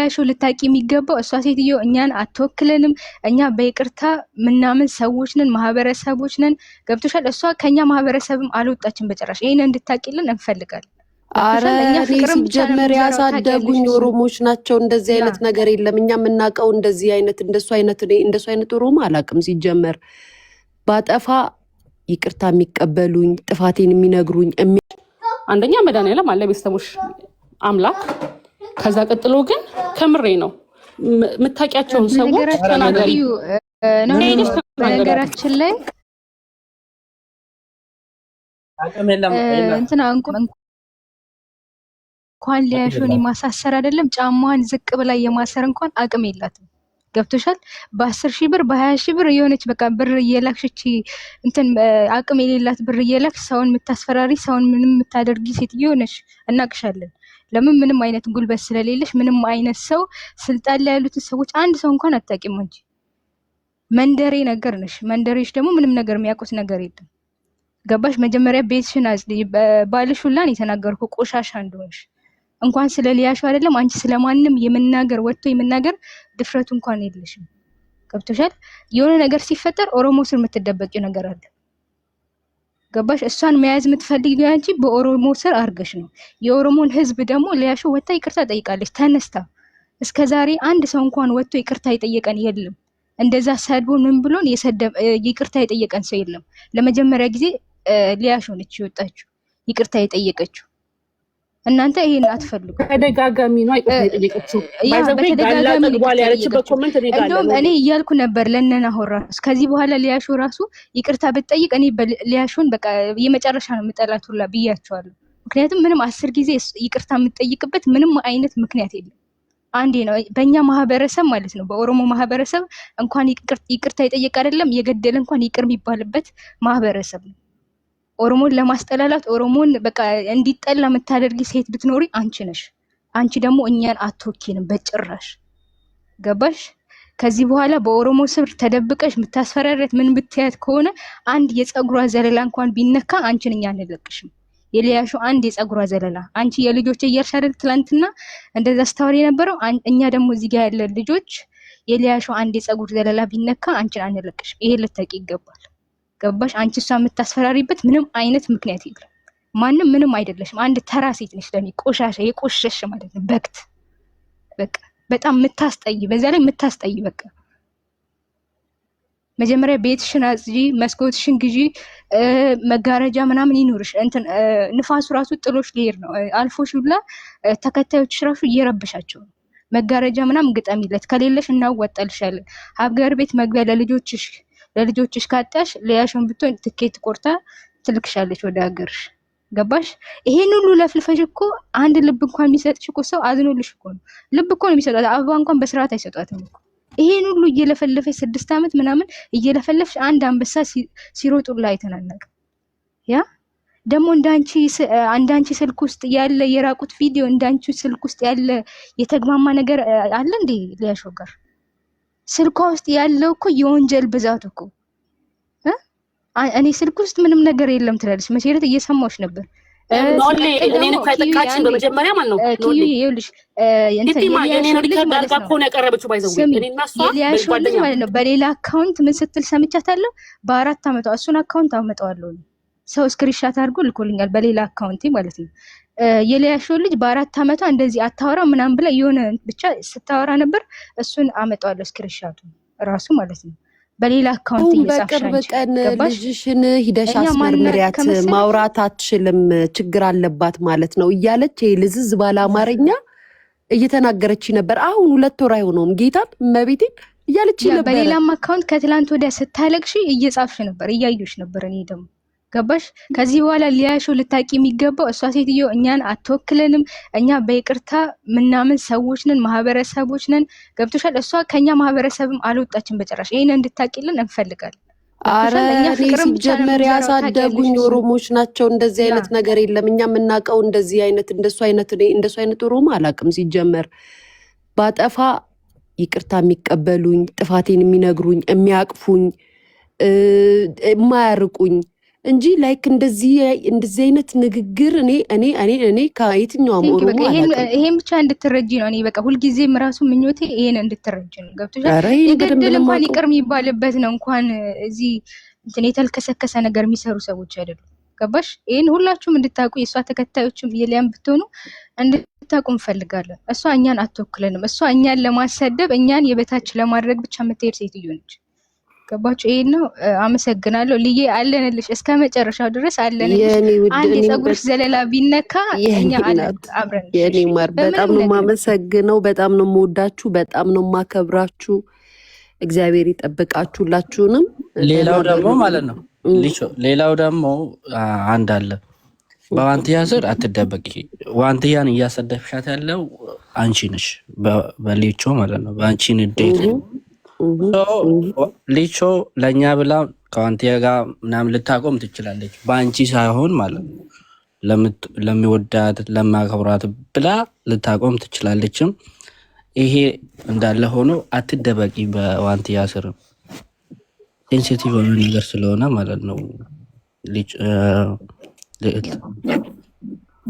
ሊያሾ ልታቂ የሚገባው እሷ ሴትዮ እኛን አትወክለንም። እኛ በይቅርታ ምናምን ሰዎች ነን፣ ማህበረሰቦች ነን። ገብቶሻል? እሷ ከኛ ማህበረሰብም አልወጣችን በጭራሽ። ይሄን እንድታቂልን እንፈልጋለን። አረ እኔ ሲጀመር ያሳደጉኝ ኦሮሞች ናቸው። እንደዚህ አይነት ነገር የለም። እኛ የምናውቀው እንደዚህ አይነት እንደሱ አይነት ኦሮሞ አላውቅም። ሲጀመር ባጠፋ ይቅርታ የሚቀበሉኝ ጥፋቴን የሚነግሩኝ አንደኛ መድኃኒዓለም አለ ቤተሰቦች አምላክ። ከዛ ቀጥሎ ግን ከምሬ ነው የምታውቂያቸውን ሰዎች ተናገሪ። በነገራችን ላይ እንትና እንኳን ሊያሾን የማሳሰር አይደለም ጫማዋን ዝቅ ብላ የማሰር እንኳን አቅም የላትም። ገብቶሻል? በ10 ሺህ ብር በ20 ሺህ ብር የሆነች በቃ ብር እየላክሽ እንትን አቅም የሌላት ብር እየላክሽ ሰውን የምታስፈራሪ ሰውን ምንም የምታደርጊ ሴትዮ ነሽ። እናቅሻለን። ለምን ምንም አይነት ጉልበት ስለሌለሽ ምንም አይነት ሰው ስልጣን ላይ ያሉትን ሰዎች አንድ ሰው እንኳን አታውቂም እንጂ መንደሬ ነገር ነሽ። መንደሬሽ ደግሞ ምንም ነገር የሚያውቁት ነገር የለም። ገባሽ? መጀመሪያ ቤትሽን አጽጂ። ባልሽ ሁላ ነው የተናገርኩ ቆሻሻ እንደሆንሽ። እንኳን ስለ ሊያሾ አይደለም አንቺ ስለማንም የመናገር ወጥቶ የመናገር ድፍረቱ እንኳን የለሽም። ገብቶሻል? የሆነ ነገር ሲፈጠር ኦሮሞ ስር የምትደበቂው ነገር አለ። ገባሽ? እሷን መያዝ የምትፈልጊው አንቺ በኦሮሞ ስር አርገሽ ነው። የኦሮሞን ህዝብ ደግሞ ሊያሾ ወጥታ ይቅርታ ጠይቃለች ተነስታ። እስከዛሬ አንድ ሰው እንኳን ወጥቶ ይቅርታ የጠየቀን የለም። እንደዛ ሰድቦ ምን ብሎን ይቅርታ የጠየቀን ሰው የለም። ለመጀመሪያ ጊዜ ሊያሾ ነች የወጣችው ይቅርታ የጠየቀችው። እናንተ ይሄን አትፈልጉ። ተደጋጋሚ ነው አይጠየቀችው። እንደውም እኔ እያልኩ ነበር ለነና ሆራስ ከዚህ በኋላ ሊያሾ ራሱ ይቅርታ ብትጠይቅ እኔ ሊያሾን በቃ የመጨረሻ ነው የምጠላት ሁላ ብያቸዋለሁ። ምክንያቱም ምንም 10 ጊዜ ይቅርታ የምትጠይቅበት ምንም አይነት ምክንያት የለም። አንዴ ነው በእኛ ማህበረሰብ ማለት ነው። በኦሮሞ ማህበረሰብ እንኳን ይቅርታ የጠየቀ አይደለም የገደለ እንኳን ይቅር የሚባልበት ማህበረሰብ ነው። ኦሮሞን ለማስጠላላት ኦሮሞን በቃ እንዲጠላ የምታደርጊ ሴት ብትኖሪ አንቺ ነሽ። አንቺ ደግሞ እኛን አትወኪንም በጭራሽ። ገባሽ? ከዚህ በኋላ በኦሮሞ ስር ተደብቀሽ የምታስፈራረት ምን ብትያት ከሆነ አንድ የፀጉሯ ዘለላ እንኳን ቢነካ አንቺን እኛ አንለቅሽም። የሊያሾ አንድ የፀጉሯ ዘለላ አንቺ የልጆች እያልሽ አይደል ትላንትና እንደዛ ስታወሪ የነበረው። እኛ ደግሞ እዚህ ጋር ያለ ልጆች የሊያሾ አንድ የፀጉር ዘለላ ቢነካ አንቺን አንለቅሽም። ይሄ ልታቂ ይገባል። ገባሽ? አንቺ እሷ የምታስፈራሪበት ምንም አይነት ምክንያት የለም። ማንም ምንም አይደለሽም። አንድ ተራ ሴት ነሽ። ለኔ ቆሻሻ የቆሸሽ ማለት ነው። በክት በቃ በጣም የምታስጠይ፣ በዛ ላይ የምታስጠይ። በቃ መጀመሪያ ቤትሽን አጽጂ፣ መስኮትሽን ግዢ፣ መጋረጃ ምናምን ይኑርሽ። እንትን ንፋሱ ራሱ ጥሎሽ ሊሄድ ነው አልፎሽ ሁላ ተከታዮችሽ ራሱ እየረብሻቸው ነው። መጋረጃ ምናምን ግጠሚለት፣ ከሌለሽ እናወጣልሻለን። ሀገር ቤት መግቢያ ለልጆችሽ ካጣሽ ሊያሾን ብትሆን ትኬት ቆርታ ትልክሻለች ወደ ሀገርሽ። ገባሽ? ይሄን ሁሉ ለፍልፈሽ እኮ አንድ ልብ እንኳን የሚሰጥሽ እኮ ሰው አዝኖልሽ እኮ ነው። ልብ እኮ ነው የሚሰጣት፣ አበባ እንኳን በስርዓት አይሰጧትም እኮ። ይሄን ሁሉ እየለፈለፈሽ 6 ዓመት ምናምን እየለፈለፍሽ አንድ አንበሳ ሲሮጡላ አይተናነቅ። ያ ደግሞ እንዳንቺ ስልክ ውስጥ ያለ የራቁት ቪዲዮ እንዳንቺ ስልክ ውስጥ ያለ የተግማማ ነገር አለ እንዴ ሊያሾ ጋር? ስልኳ ውስጥ ያለው እኮ የወንጀል ብዛት እኮ እኔ ስልክ ውስጥ ምንም ነገር የለም ትላለች። መሰረት እየሰማሁሽ ነበር። ኖሌ እኔን ከጠቃችን በመጀመሪያ ማለት ነው ኖሌ ይኸውልሽ በሌላ አካውንት ምን ስትል ሰምቻታለሁ። በ4 ዓመቷ እሱን አካውንት አመጣዋለሁ። ሰው ስክሪንሻት አድርጎ ልኮልኛል በሌላ አካውንቴ ማለት ነው። የሊያሾ ልጅ በ4 ዓመቷ እንደዚህ አታወራ ምናምን ብላ የሆነ ብቻ ስታወራ ነበር። እሱን አመጣዋለሁ ስክሪንሻቱ ራሱ ማለት ነው። በሌላ አካውንት በቅርብ ቀን ልጅሽን ሂደሽ አስመርምሪያት፣ ማውራት አትችልም ችግር አለባት ማለት ነው እያለች ልዝዝ ባለ አማርኛ እየተናገረች ነበር። አሁን 2 ወር አይሆነውም ጌታን መቤቴን እያለች ነበር። በሌላም አካውንት ከትላንት ወዲያ ስታለቅሽ እየጻፍሽ ነበር፣ እያዩሽ ነበር። እኔ ደግሞ ገባሽ? ከዚህ በኋላ ሊያሾ ልታቂ የሚገባው እሷ ሴትዮ እኛን አትወክለንም። እኛ በይቅርታ ምናምን ሰዎች ነን፣ ማህበረሰቦች ነን። ገብቶሻል? እሷ ከኛ ማህበረሰብም አልወጣችን በጭራሽ። ይሄን እንድታቂልን እንፈልጋለን። አረ እኔ ሲጀመር ያሳደጉኝ ኦሮሞች ናቸው። እንደዚህ አይነት ነገር የለም። እኛ የምናውቀው እንደዚህ አይነት እንደሱ አይነት ኦሮሞ አላውቅም። ሲጀመር ባጠፋ ይቅርታ የሚቀበሉኝ ጥፋቴን የሚነግሩኝ የሚያቅፉኝ የማያርቁኝ እንጂ ላይክ እንደዚህ አይነት ንግግር እኔ ከየትኛውም ኦሮሞ አላውቅም። ይሄን ብቻ እንድትረጂ ነው። እኔ በቃ ሁልጊዜም ራሱ ምኞቴ ይሄን እንድትረጂ ነው። ገብቶሻል? ኧረ ይሄን በደንብ የገደል ነው እንኳን የማውቀው። ይቅር የሚባልበት ነው። እንኳን እዚህ እንትን የተልከሰከሰ ነገር የሚሰሩ ሰዎች አይደሉም። ገባሽ? ይሄን ሁላችሁም እንድታውቁ የእሷ ተከታዮችም የሊያም ብትሆኑ እንድታውቁ እንፈልጋለን። እሷ እኛን አትወክለንም። እሷ እኛን ለማሰደብ እኛን የበታች ለማድረግ ብቻ የምትሄድ ሴትዮ ነች። ገባችሁ? ይሄን ነው። አመሰግናለሁ ልዬ፣ አለንልሽ እስከ መጨረሻው ድረስ አለንልሽ። የኔ ውድ አንድ እኔም የፀጉርሽ ዘለላ ቢነካ እኛ የኔ አለን እናት አብረን። የኔ ማር በጣም ነው የማመሰግነው። በጣም ነው የምወዳችሁ። በጣም ነው የማከብራችሁ። እግዚአብሔር ይጠብቃችሁ ሁላችሁንም። ሌላው ደግሞ ማለት ነው ሌላው ደግሞ አንድ አለ። በዋንትያ ስር አትደበቂ። ዋንትያን እያሰደብሻት ያለው አንቺ ነሽ፣ በሊቾ ማለት ነው። በአንቺ ንዴት ሊቾ ለእኛ ብላ ከዋንትያ ጋር ምናምን ልታቆም ትችላለች፣ በአንቺ ሳይሆን ማለት ነው። ለሚወዳት ለማከብራት ብላ ልታቆም ትችላለችም። ይሄ እንዳለ ሆኖ አትደበቂ። በዋንትያ ስር ሴንሲቲቭ የሆነ ነገር ስለሆነ ማለት ነው።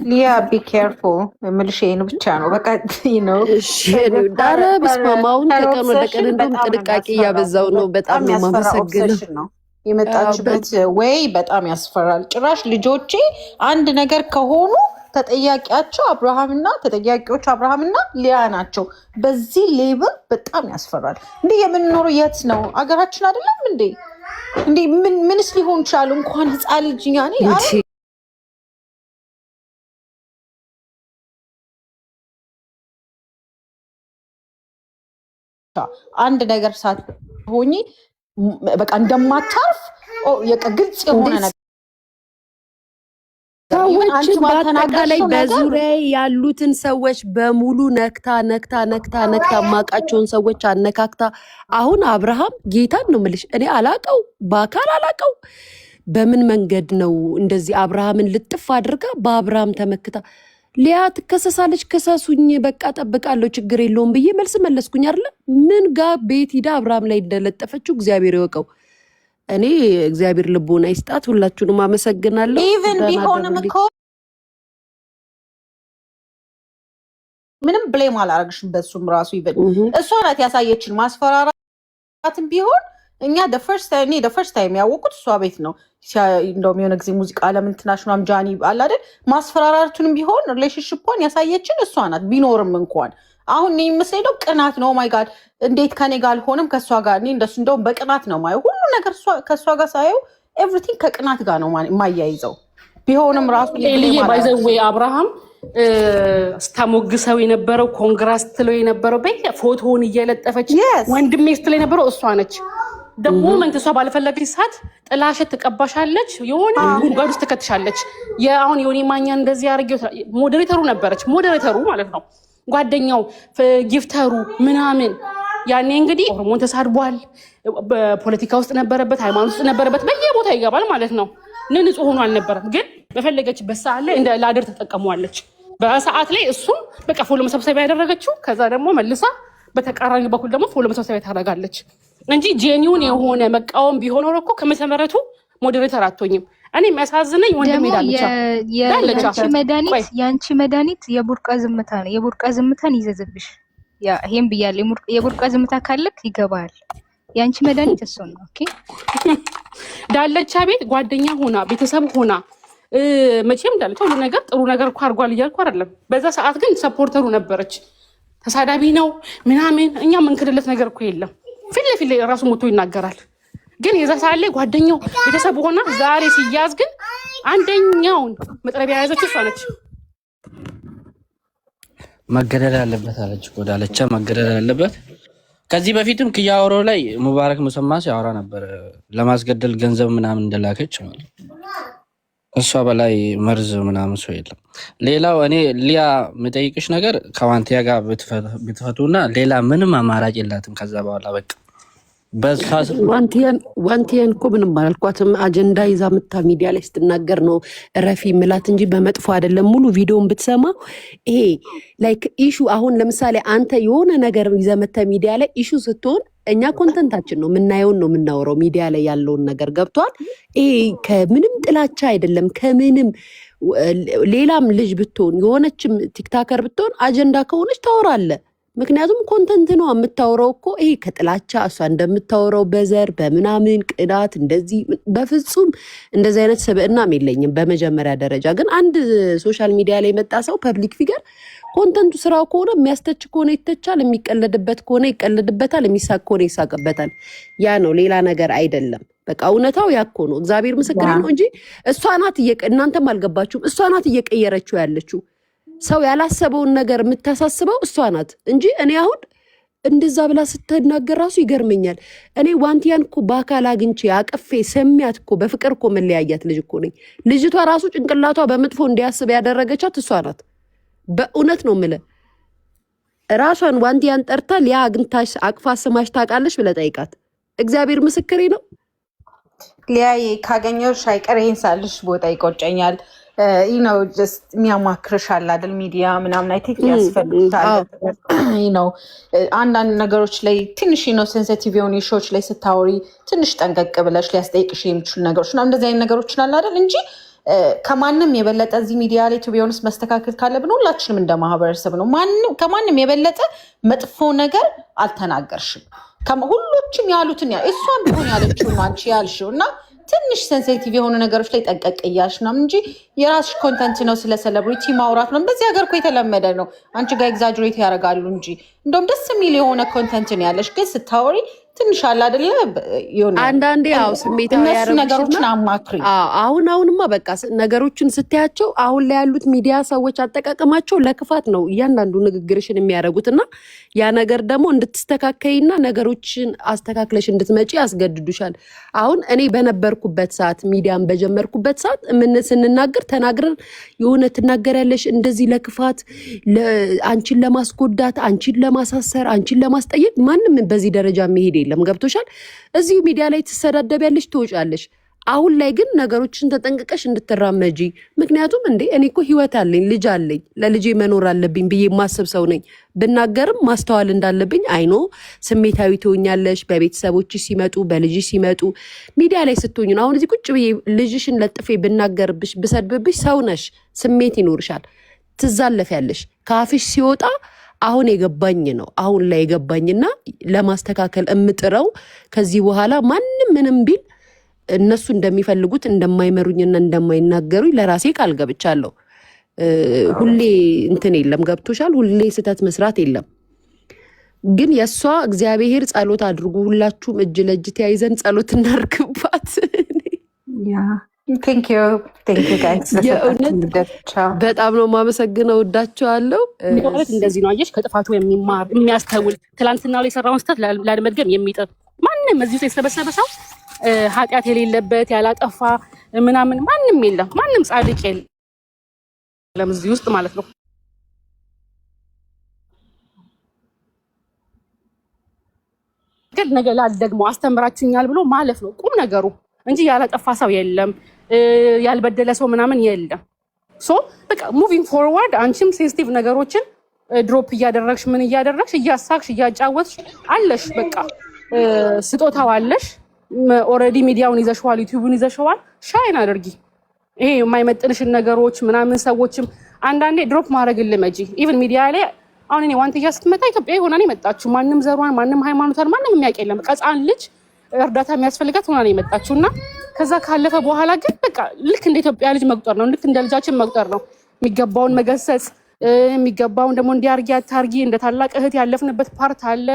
ሊያ ቢ ኬርፉል የምልሽ ይሄን ብቻ ነው። በቃ ነው። ዳረ በስማማውን ከቀን ወደ ቀን እንደውም ጥንቃቄ እያበዛው ነው። በጣም ነው የማመሰግነው ነው የመጣችበት ወይ በጣም ያስፈራል። ጭራሽ ልጆቼ አንድ ነገር ከሆኑ ተጠያቂዎቹ አብርሃምና ሊያ ናቸው። በዚህ ሌብል በጣም ያስፈራል። እንዴ የምንኖረው የት ነው? አገራችን አይደለም እንዴ? እንዴ ምንስ ሊሆን ይችላል? እንኳን ህፃን ልጅ አንድ ነገር ሳትሆኚ በቃ እንደማታርፍ ግልጽ የሆነ ነገር ሰዎች በአጠቃላይ በዙሪያ ያሉትን ሰዎች በሙሉ ነክታ ማቃቸውን ሰዎች አነካክታ። አሁን አብርሃም ጌታን ነው የምልሽ፣ እኔ አላቀው በአካል አላቀው። በምን መንገድ ነው እንደዚህ አብርሃምን ልጥፍ አድርጋ በአብርሃም ተመክታ ሊያ ትከሰሳለች? ከሰሱኝ በቃ ጠብቃለሁ ችግር የለውም ብዬ መልስ መለስኩኝ አይደለ? ምን ጋር ቤት ሂዳ አብርሃም ላይ እንደለጠፈችው እግዚአብሔር ይወቀው። እኔ እግዚአብሔር ልቦና ይስጣት። ሁላችሁንም አመሰግናለሁ። ኢቭን ቢሆንም እኮ ምንም ብሌም አላረግሽም በሱም ራሱ ኢቭን እሷ ናት ያሳየችን ማስፈራራትም ቢሆን እኛ ፈርስት ታይም ያወቁት እሷ ቤት ነው። እንደውም የሆነ ጊዜ ሙዚቃ ለምንትናሽ ምናምን ጃኒ አለ አይደል? ማስፈራራቱንም ቢሆን ሪሌሽንሽፑን ያሳየችን እሷ ናት። ቢኖርም እንኳን አሁን እኔ የሚመስለኝ ነው ቅናት ነው። ማይ ጋድ እንዴት ከኔ ጋር አልሆነም ከእሷ ጋር እኔ እንደሱ እንደውም በቅናት ነው ማየው። ሁሉ ነገር ከእሷ ጋር ሳየው ኤቭሪቲንግ ከቅናት ጋር ነው የማያይዘው። ቢሆንም ራሱ ባይዘዌ አብርሃም ስታሞግሰው የነበረው ኮንግራስ ስትለው የነበረው ፎቶውን እየለጠፈች ወንድሜ ስትለው የነበረው እሷ ነች። ደግሞ መንግስቷ ባልፈለገች ሰዓት ጥላሸት ትቀባሻለች፣ የሆነ ጉድጓድ ውስጥ ትከትሻለች። አሁን የሆነ ማኛ እንደዚህ ያደርገው ሞዴሬተሩ ነበረች፣ ሞዴሬተሩ ማለት ነው ጓደኛው ጊፍተሩ ምናምን። ያኔ እንግዲህ ኦሮሞን ተሳድቧል፣ በፖለቲካ ውስጥ ነበረበት፣ ሃይማኖት ውስጥ ነበረበት፣ በየቦታ ይገባል ማለት ነው። ንጹህ ሆኖ አልነበረም፣ ግን በፈለገችበት ሰዓት ላይ እንደ ላደር ተጠቀመዋለች። በሰዓት ላይ እሱም በቃ ፎሎ መሰብሰቢያ ያደረገችው፣ ከዛ ደግሞ መልሳ በተቃራኒ በኩል ደግሞ ፎሎ መሰብሰቢያ ታደርጋለች እንጂ ጄኒውን የሆነ መቃወም ቢሆን ኖሮ እኮ ከመሰረቱ ሞዴሬተር አትሆኝም። እኔ የሚያሳዝነኝ ወንድሜ ዳልቻ የአንቺ መድኃኒት የቡርቃ ዝምታ ነው። የቡርቃ ዝምታን ይዘዝብሽ። ይሄን ብያለሁ። የቡርቃ ዝምታ ካለክ ይገባል። የአንቺ መድኃኒት እሱ ነው። ኦኬ ዳልቻ ቤት ጓደኛ ሆና ቤተሰብ ሆና መቼም ዳልቻ ሁሉ ነገር ጥሩ ነገር እኮ አድርጓል እያልኩ አይደለም። በዛ ሰዓት ግን ሰፖርተሩ ነበረች። ተሳዳቢ ነው ምናምን እኛ የምንክድለት ነገር እኮ የለም። ፊት ለፊት ላይ ራሱ ሞቶ ይናገራል። ግን የዛ ሰዓት ላይ ጓደኛው ቤተሰብ ሆና ዛሬ ሲያዝ ግን አንደኛውን መጥረቢያ የያዘችው እሷ ነች። መገደል ያለበት አለች እኮ ዳልቻ፣ መገደል ያለበት። ከዚህ በፊትም ክያወሮ ላይ ሙባረክ ሙሰማ ሲያወራ ነበር ለማስገደል ገንዘብ ምናምን እንደላከች ማለት። እሷ በላይ መርዝ ምናምን ሰው የለም። ሌላው እኔ ሊያ የምጠይቅሽ ነገር ከዋንትያ ጋር ብትፈቱና ሌላ ምንም አማራጭ የላትም ከዛ በኋላ በቃ ዋንቲያን እኮ ምንም አላልኳትም። አጀንዳ ይዛ ምታ ሚዲያ ላይ ስትናገር ነው ረፊ ምላት እንጂ በመጥፎ አይደለም። ሙሉ ቪዲዮን ብትሰማ ይሄ ላይክ ኢሹ አሁን ለምሳሌ አንተ የሆነ ነገር ይዘህ መተህ ሚዲያ ላይ ኢሹ ስትሆን እኛ ኮንተንታችን ነው የምናየውን ነው የምናወራው። ሚዲያ ላይ ያለውን ነገር ገብቷል። ይሄ ከምንም ጥላቻ አይደለም ከምንም ሌላም ልጅ ብትሆን የሆነችም ቲክታከር ብትሆን አጀንዳ ከሆነች ታወራለ። ምክንያቱም ኮንተንት ነው የምታወራው እኮ ይሄ ከጥላቻ እሷ እንደምታወራው በዘር በምናምን ቅናት እንደዚህ በፍጹም እንደዚህ አይነት ስብዕናም የለኝም። በመጀመሪያ ደረጃ ግን አንድ ሶሻል ሚዲያ ላይ የመጣ ሰው ፐብሊክ ፊገር ኮንተንቱ ስራው ከሆነ የሚያስተች ከሆነ ይተቻል፣ የሚቀለድበት ከሆነ ይቀለድበታል፣ የሚሳቅ ከሆነ ይሳቅበታል። ያ ነው ሌላ ነገር አይደለም። በቃ እውነታው ያኮ ነው። እግዚአብሔር ምስክሬ ነው እንጂ እሷ ናት እናንተም አልገባችሁም። እሷ ናት እየቀየረችው ያለችው። ሰው ያላሰበውን ነገር የምታሳስበው እሷ ናት እንጂ እኔ አሁን እንደዛ ብላ ስትናገር ራሱ ይገርመኛል። እኔ ዋንቲያን እኮ በአካል አግኝቼ አቅፌ ሰሚያት እኮ በፍቅር እኮ መለያያት ልጅ እኮ ነኝ። ልጅቷ ራሱ ጭንቅላቷ በመጥፎ እንዲያስብ ያደረገቻት እሷ ናት። በእውነት ነው የምልህ። ራሷን ዋንቲያን ጠርታ ሊያ አግኝታሽ አቅፋ ስማሽ ታውቃለሽ ብለህ ጠይቃት። እግዚአብሔር ምስክሬ ነው። ሊያዬ ካገኘሁሽ አይቀር ይሄን ሳልሽ ቦታ ይቆጨኛል። ነው ጀስት የሚያማክርሽ አለ አይደል? ሚዲያ ምናምን አይ ቲንክ ያስፈልግታል። ነው አንዳንድ ነገሮች ላይ ትንሽ ነው ሴንሲቲቭ የሆኑ ሾዎች ላይ ስታወሪ ትንሽ ጠንቀቅ ብለሽ ሊያስጠይቅሽ የሚችሉ ነገሮች ነው እንደዚህ አይነት ነገሮች አለ አይደል? እንጂ ከማንም የበለጠ እዚህ ሚዲያ ላይ ቱ ቢሆንስ መስተካከል ካለብን ሁላችንም እንደ ማህበረሰብ ነው። ከማንም የበለጠ መጥፎ ነገር አልተናገርሽም። ሁሎችም ያሉትን እሷን ቢሆን ያለችው አንቺ ያልሽው እና ትንሽ ሴንሲቲቭ የሆኑ ነገሮች ላይ ጠንቀቅ እያልሽ ነው እንጂ የራስሽ ኮንተንት ነው ስለ ሴሌብሪቲ ማውራት ነው። በዚህ ሀገር እኮ የተለመደ ነው። አንቺ ጋር ኤግዛጅሬት ያደርጋሉ እንጂ እንደውም ደስ የሚል የሆነ ኮንተንት ያለሽ ግን ስታወሪ ትንሽ አለ አይደለ? አንዳንዴ ያው ስሜታዊ እነሱ ነገሮችን አማክሪ። አሁንማ በቃ ነገሮችን ስትያቸው አሁን ላይ ያሉት ሚዲያ ሰዎች አጠቃቀማቸው ለክፋት ነው እያንዳንዱ ንግግርሽን የሚያደርጉት እና ያ ነገር ደግሞ እንድትስተካከይና ነገሮችን አስተካክለሽ እንድትመጪ ያስገድዱሻል። አሁን እኔ በነበርኩበት ሰዓት ሚዲያን በጀመርኩበት ሰዓት ስንናገር ተናግረን የሆነ ትናገሪያለሽ እንደዚህ ለክፋት አንቺን ለማስጎዳት፣ አንቺን ለማሳሰር፣ አንቺን ለማስጠየቅ ማንም በዚህ ደረጃ መሄድ የለም። ገብቶሻል? እዚሁ ሚዲያ ላይ ትሰዳደቢያለሽ፣ ትወጫለሽ። አሁን ላይ ግን ነገሮችን ተጠንቅቀሽ እንድትራመጂ። ምክንያቱም እኔ እኮ ህይወት አለኝ፣ ልጅ አለኝ፣ ለልጄ መኖር አለብኝ ብዬ ማሰብ ሰው ነኝ። ብናገርም ማስተዋል እንዳለብኝ አይኖ ስሜታዊ ትሆኛለሽ። በቤተሰቦች ሲመጡ፣ በልጅ ሲመጡ፣ ሚዲያ ላይ ስትሆኝ ነው። አሁን እዚህ ቁጭ ብዬ ልጅሽን ለጥፌ ብናገርብሽ፣ ብሰድብብሽ ሰው ነሽ፣ ስሜት ይኖርሻል፣ ትዛለፊያለሽ። ከአፍሽ ሲወጣ አሁን የገባኝ ነው። አሁን ላይ የገባኝና ለማስተካከል እምጥረው ከዚህ በኋላ ማንም ምንም ቢል እነሱ እንደሚፈልጉት እንደማይመሩኝና እንደማይናገሩኝ ለራሴ ቃል ገብቻለሁ። ሁሌ እንትን የለም። ገብቶሻል? ሁሌ ስህተት መስራት የለም። ግን የእሷ እግዚአብሔር ጸሎት አድርጉ። ሁላችሁም እጅ ለእጅ ተያይዘን ጸሎት እናርግባት። በጣም ነው የማመሰግነው። ወዳቸዋለሁ። ማለት እንደዚህ ነው። አየሽ፣ ከጥፋቱ የሚማር የሚያስተውል፣ ትላንትና ላይ የሰራውን ስህተት ላለመድገም የሚጥር ማንም እዚህ ውስጥ የተሰበሰበ ሰው ኃጢአት የሌለበት ያላጠፋ ምናምን ማንም የለም። ማንም ጻድቅ የለም እዚህ ውስጥ ማለት ነው። ግን ነገ ላልደግሞ አስተምራችሁኛል ብሎ ማለፍ ነው ቁም ነገሩ እንጂ ያላጠፋ ሰው የለም፣ ያልበደለ ሰው ምናምን የለም። ሶ በቃ ሙቪንግ ፎርዋርድ አንቺም ሴንሲቲቭ ነገሮችን ድሮፕ እያደረግሽ ምን እያደረግሽ እያሳቅሽ እያጫወትሽ አለሽ። በቃ ስጦታው አለሽ። ኦልሬዲ ሚዲያውን ይዘሽዋል፣ ዩቲዩብን ይዘሽዋል። ሻይን አድርጊ። ይሄ የማይመጥንሽን ነገሮች ምናምን ሰዎችም አንዳንዴ ድሮፕ ማድረግ ልመጂ። ኢቭን ሚዲያ ላይ አሁን እኔ ዋንትያ ስትመጣ ኢትዮጵያ ሆና ነው የመጣችው። ማንም ዘሯን፣ ማንም ሃይማኖቷን ማንም የሚያውቅ የለም። ሕፃን ልጅ እርዳታ የሚያስፈልጋት ሆና ነው የመጣችው እና ከዛ ካለፈ በኋላ ግን በቃ ልክ እንደ ኢትዮጵያ ልጅ መቁጠር ነው። ልክ እንደ ልጃችን መቁጠር ነው። የሚገባውን መገሰጽ፣ የሚገባውን ደግሞ እንዲያርጊ አታርጊ። እንደ ታላቅ እህት ያለፍንበት ፓርት አለ።